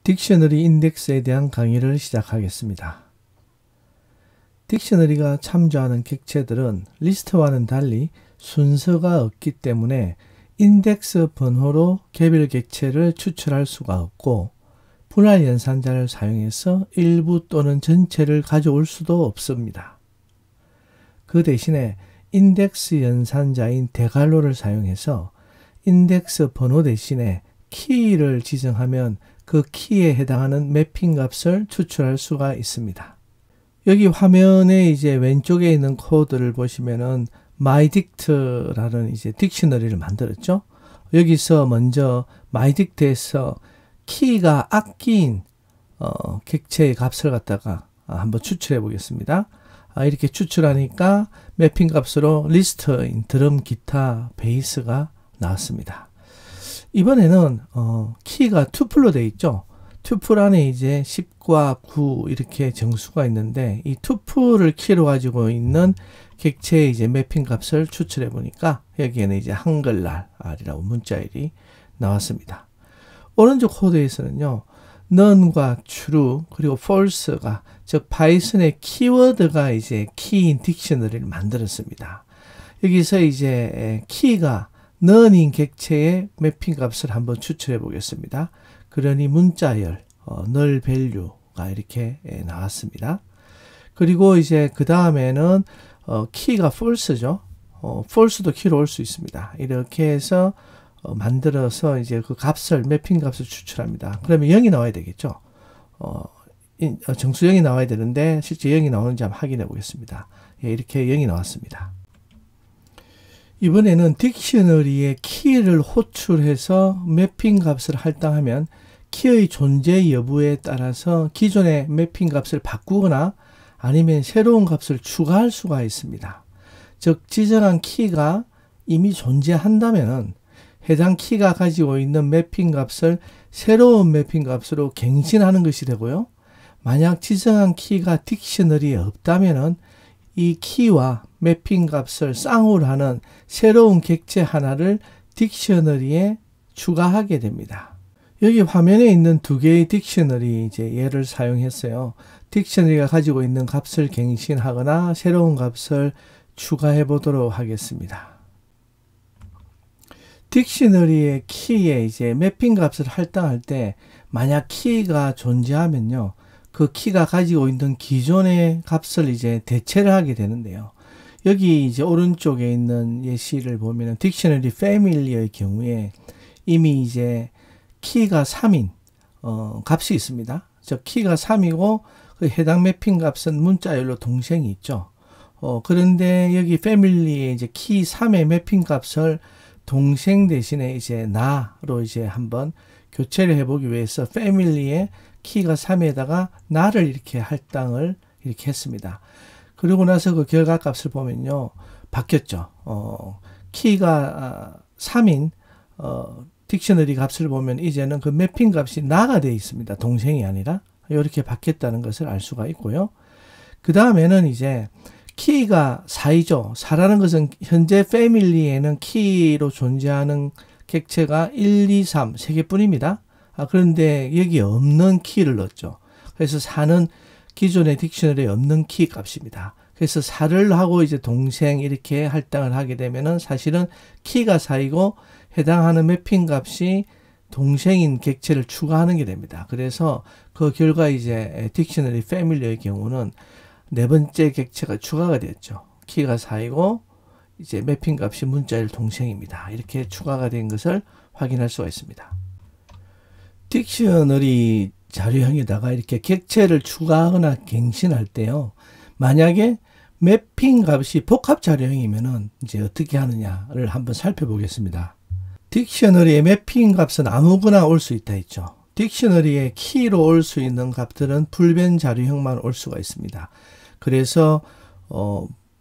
딕셔너리 인덱스에 대한 강의를 시작하겠습니다. 딕셔너리가 참조하는 객체들은 리스트와는 달리 순서가 없기 때문에 인덱스 번호로 개별 객체를 추출할 수가 없고 분할 연산자를 사용해서 일부 또는 전체를 가져올 수도 없습니다. 그 대신에 인덱스 연산자인 데갈로를 사용해서 인덱스 번호 대신에 키를 지정하면 그 키에 해당하는 매핑 값을 추출할 수가 있습니다. 여기 화면에 이제 왼쪽에 있는 코드를 보시면은 MyDict라는 이제 딕셔너리를 만들었죠. 여기서 먼저 MyDict에서 키가 악기인 객체의 값을 갖다가 한번 추출해 보겠습니다. 이렇게 추출하니까 매핑 값으로 리스트인 드럼, 기타, 베이스가 나왔습니다. 이번에는 키가 투플로 되어 있죠. 투플 안에 이제 10과 9 이렇게 정수가 있는데 이 투플을 키로 가지고 있는 객체의 이제 매핑 값을 추출해 보니까 여기에는 이제 한글날이라고 문자일이 나왔습니다. 오른쪽 코드에서는요, none과 true 그리고 false가 즉 파이썬의 키워드가 이제 키인 딕셔너리를 만들었습니다. 여기서 이제 키가 none인 객체의 매핑 값을 한번 추출해 보겠습니다. 그러니 문자열 null value가 이렇게 나왔습니다. 그리고 이제 그 다음에는 키가 false죠. false도 키로 올 수 있습니다. 이렇게 해서 만들어서 이제 그 값을 매핑 값을 추출합니다. 그러면 0이 나와야 되겠죠. 정수 0이 나와야 되는데 실제 0이 나오는지 한번 확인해 보겠습니다. 예, 이렇게 0이 나왔습니다. 이번에는 딕셔너리의 키를 호출해서 매핑 값을 할당하면 키의 존재 여부에 따라서 기존의 매핑 값을 바꾸거나 아니면 새로운 값을 추가할 수가 있습니다. 즉 지정한 키가 이미 존재한다면 해당 키가 가지고 있는 매핑 값을 새로운 매핑 값으로 갱신하는 것이 되고요. 만약 지정한 키가 딕셔너리에 없다면 이 키와 매핑 값을 쌍으로 하는 새로운 객체 하나를 딕셔너리에 추가하게 됩니다. 여기 화면에 있는 두 개의 딕셔너리 이제 얘를 사용했어요. 딕셔너리가 가지고 있는 값을 갱신하거나 새로운 값을 추가해 보도록 하겠습니다. 딕셔너리의 키에 이제 매핑 값을 할당할 때 만약 키가 존재하면요, 그 키가 가지고 있는 기존의 값을 이제 대체를 하게 되는데요. 여기 이제 오른쪽에 있는 예시를 보면은 딕셔너리 패밀리의 경우에 이미 이제 키가 3인 값이 있습니다. 즉 키가 3이고 그 해당 매핑 값은 문자열로 동생이 있죠. 그런데 여기 패밀리의 이제 키 3의 매핑 값을 동생 대신에 이제 나로 이제 한번 교체를 해보기 위해서 패밀리의 키가 3에다가 나를 이렇게 할당을 이렇게 했습니다. 그러고 나서 그 결과값을 보면요, 바뀌었죠. 키가 3인 딕셔너리 값을 보면 이제는 그 매핑 값이 나가 되어 있습니다. 동생이 아니라 이렇게 바뀌었다는 것을 알 수가 있고요. 그 다음에는 이제 키가 4이죠. 4라는 것은 현재 패밀리에는 키로 존재하는 객체가 1, 2, 3, 3개뿐입니다. 그런데 여기 없는 키를 넣었죠. 그래서 4는 기존의 딕셔너리에 없는 키 값입니다. 그래서 4를 하고 이제 동생 이렇게 할당을 하게 되면은 사실은 키가 4이고 해당하는 매핑 값이 동생인 객체를 추가하는 게 됩니다. 그래서 그 결과 이제 딕셔너리 패밀리의 경우는 네 번째 객체가 추가가 되었죠. 키가 4이고 이제 매핑 값이 문자열 동생입니다. 이렇게 추가가 된 것을 확인할 수가 있습니다. 딕셔너리 자료형에다가 이렇게 객체를 추가하거나 갱신할 때요, 만약에 매핑 값이 복합 자료형이면은 이제 어떻게 하느냐를 한번 살펴보겠습니다. 딕셔너리의 매핑 값은 아무거나 올 수 있다 했죠. 딕셔너리의 키로 올 수 있는 값들은 불변 자료형만 올 수가 있습니다. 그래서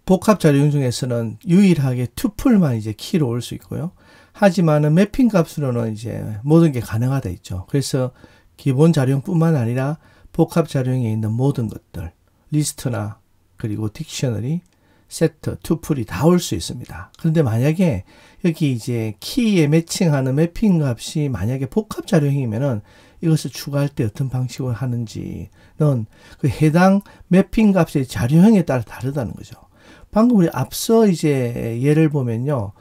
복합 자료형 중에서는 유일하게 투플만 이제 키로 올 수 있고요. 하지만은 매핑 값으로는 이제 모든 게 가능하다 했죠. 그래서 기본 자료형뿐만 아니라 복합 자료형에 있는 모든 것들, 리스트나 그리고 딕셔너리, 세트, 투플이 다 올 수 있습니다. 그런데 만약에 여기 이제 키에 매칭하는 매핑 값이 만약에 복합 자료형이면은 이것을 추가할 때 어떤 방식으로 하는지는 그 해당 매핑 값의 자료형에 따라 다르다는 거죠. 방금 우리 앞서 이제 예를 보면요.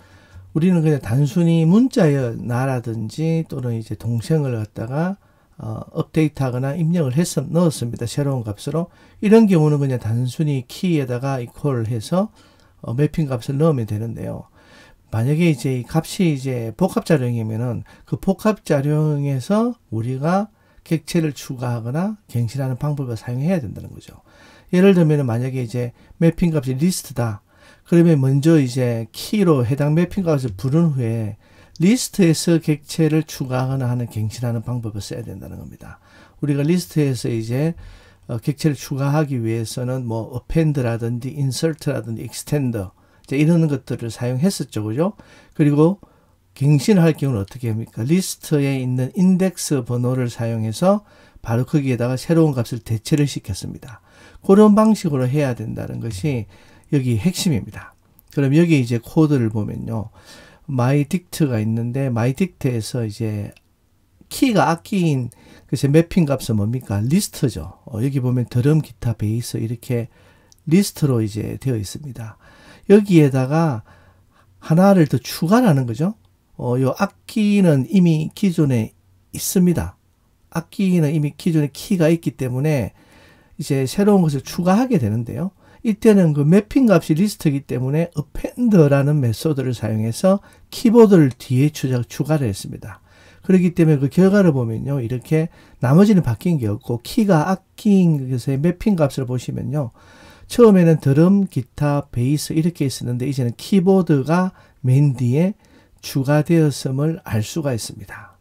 우리는 그냥 단순히 문자나라든지 또는 이제 동생을 갖다가 업데이트하거나 입력을 넣었습니다. 새로운 값으로. 이런 경우는 그냥 단순히 키에다가 이퀄 해서 매핑 값을 넣으면 되는데요. 만약에 이제 이 값이 이제 복합 자료형이면은 그 복합 자료형에서 우리가 객체를 추가하거나 갱신하는 방법을 사용해야 된다는 거죠. 예를 들면 만약에 이제 매핑 값이 리스트다. 그러면 먼저 이제 키로 해당 매핑 값을 부른 후에 리스트에서 객체를 추가하거나 하는 갱신하는 방법을 써야 된다는 겁니다. 우리가 리스트에서 이제 객체를 추가하기 위해서는 뭐 append라든지 insert라든지 extend 이제 이런 것들을 사용했었죠. 그죠? 그리고 갱신을 할 경우는 어떻게 합니까? 리스트에 있는 인덱스 번호를 사용해서 바로 거기에다가 새로운 값을 대체를 시켰습니다. 그런 방식으로 해야 된다는 것이 여기 핵심입니다. 그럼 여기 이제 코드를 보면요. myDict가 있는데 myDict에서 이제 키가 아끼인 그래서 매핑 값은 뭡니까? 리스트죠. 여기 보면 드럼, 기타, 베이스 이렇게 리스트로 이제 되어 있습니다. 여기에다가 하나를 더 추가하는 거죠. 요 악기는 이미 기존에 있습니다. 악기는 이미 기존에 키가 있기 때문에 이제 새로운 것을 추가하게 되는데요. 이때는 그 매핑 값이 리스트이기 때문에 append라는 메소드를 사용해서 키보드를 뒤에 추가를 했습니다. 그렇기 때문에 그 결과를 보면요. 이렇게 나머지는 바뀐 게 없고 키가 아낀 것의 매핑 값을 보시면요. 처음에는 드럼, 기타, 베이스 이렇게 있었는데 이제는 키보드가 맨 뒤에 추가되었음을 알 수가 있습니다.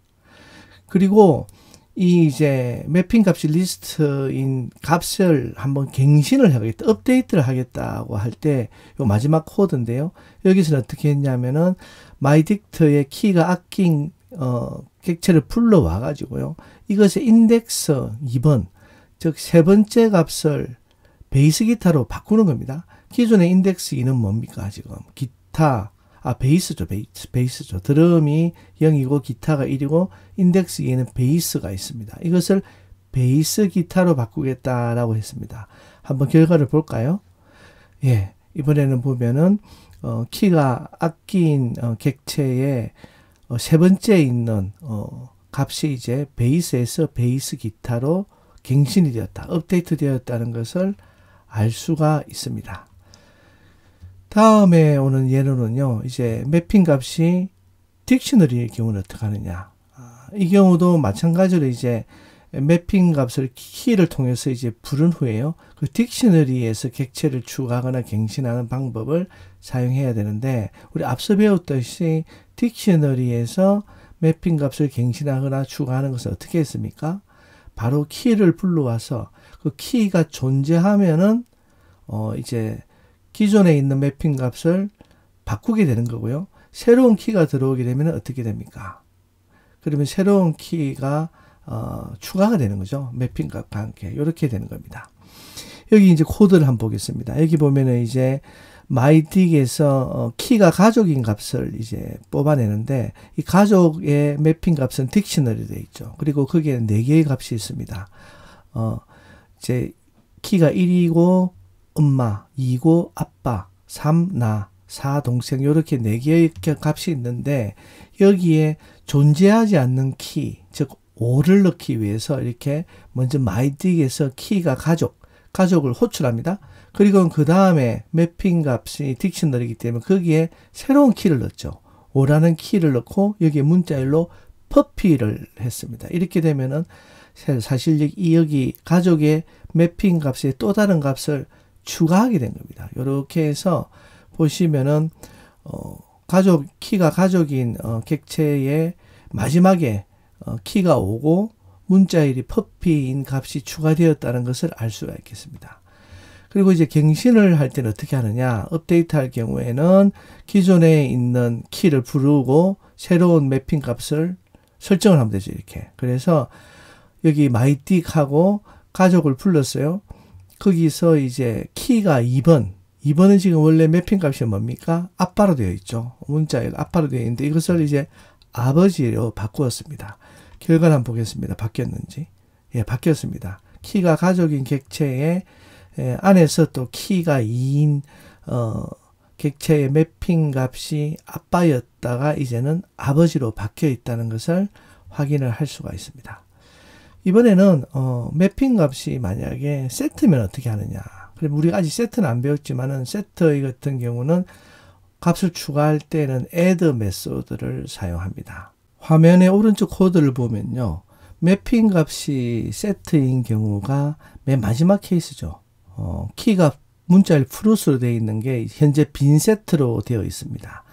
그리고 이 이제 매핑 값이 리스트인 값을 한번 갱신을 하겠다, 업데이트를 하겠다고 할 때 요 마지막 코드인데요. 여기서는 어떻게 했냐면은 myDict의 키가 아낀 객체를 불러와 가지고요. 이것의 인덱스 2번, 즉 세 번째 값을 베이스 기타로 바꾸는 겁니다. 기존의 인덱스 2는 뭡니까? 지금 기타, 베이스죠. 베이스죠. 드럼이 0이고 기타가 1이고 인덱스 2에는 베이스가 있습니다. 이것을 베이스 기타로 바꾸겠다라고 했습니다. 한번 결과를 볼까요? 예. 이번에는 보면은 키가 아낀 객체의 세 번째 있는 값이 이제 베이스에서 베이스 기타로 갱신이 되었다. 업데이트 되었다는 것을 알 수가 있습니다. 다음에 오는 예로는요, 이제 매핑 값이 딕셔너리의 경우는 어떻게 하느냐. 이 경우도 마찬가지로 이제 매핑 값을 키를 통해서 이제 부른 후에요, 그 딕셔너리에서 객체를 추가하거나 갱신하는 방법을 사용해야 되는데, 우리 앞서 배웠듯이 딕셔너리에서 매핑 값을 갱신하거나 추가하는 것은 어떻게 했습니까? 바로 키를 불러와서 그 키가 존재하면은 이제 기존에 있는 매핑 값을 바꾸게 되는 거고요. 새로운 키가 들어오게 되면 어떻게 됩니까? 그러면 새로운 키가 추가가 되는 거죠. 매핑 값과 함께 이렇게 되는 겁니다. 여기 이제 코드를 한번 보겠습니다. 여기 보면은 이제 myDic에서 키가 가족인 값을 이제 뽑아내는데, 이 가족의 매핑 값은 딕셔너리 되어 있죠. 그리고 거기에 4개의 값이 있습니다. 이제 키가 1이고 엄마, 2고 아빠, 3 나, 4 동생 이렇게 4개의 값이 있는데, 여기에 존재하지 않는 키, 즉 5를 넣기 위해서 이렇게 먼저 myDic에서 키가 가족을 호출합니다. 그리고 그 다음에 매핑 값이 딕셔너리이기 때문에 거기에 새로운 키를 넣었죠. 5라는 키를 넣고 여기에 문자열로 퍼피를 했습니다. 이렇게 되면은 사실 여기 가족의 매핑 값에 또 다른 값을 추가하게 된 겁니다. 이렇게 해서 보시면은 키가 가족인 객체의 마지막에 키가 5고 문자열이 퍼피인 값이 추가되었다는 것을 알 수가 있겠습니다. 그리고 이제 갱신을 할 때는 어떻게 하느냐. 업데이트 할 경우에는 기존에 있는 키를 부르고 새로운 매핑 값을 설정을 하면 되죠. 이렇게. 그래서 여기 myDic하고 가족을 불렀어요. 거기서 이제 키가 2번은 지금 원래 매핑 값이 뭡니까? 아빠로 되어 있죠. 문자열 아빠로 되어 있는데 이것을 이제 아버지로 바꾸었습니다. 결과를 한번 보겠습니다. 바뀌었는지. 예, 바뀌었습니다. 키가 가족인 객체에 안에서 또 키가 2인 객체의 매핑 값이 아빠였다가 이제는 아버지로 바뀌어 있다는 것을 확인을 할 수가 있습니다. 이번에는 매핑 값이 만약에 세트면 어떻게 하느냐. 그럼 우리가 아직 세트는 안 배웠지만은 세트 같은 경우는 값을 추가할 때는 add 메소드를 사용합니다. 화면의 오른쪽 코드를 보면요. 매핑 값이 세트인 경우가 맨 마지막 케이스죠. 키가 문자일 프루스로 되어 있는 게 현재 빈 세트로 되어 있습니다.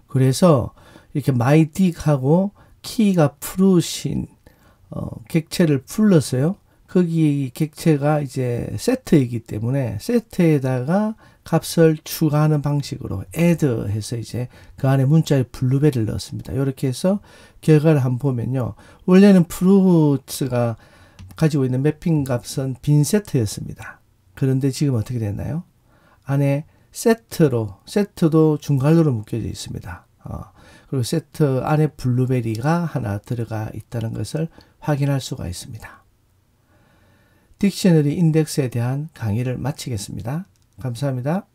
그래서 이렇게 myDic하고 키가 프루신 객체를 불렀어요. 거기 객체가 이제 세트이기 때문에 세트에다가 값을 추가하는 방식으로 add 해서 이제 그 안에 문자의 블루베리를 넣었습니다. 이렇게 해서 결과를 한번 보면요. 원래는 프루츠가 가지고 있는 매핑 값은 빈 세트였습니다. 그런데 지금 어떻게 됐나요? 안에 세트도 중괄호로 묶여져 있습니다. 그리고 세트 안에 블루베리가 하나 들어가 있다는 것을 확인할 수가 있습니다. 딕셔너리 인덱스에 대한 강의를 마치겠습니다. 감사합니다.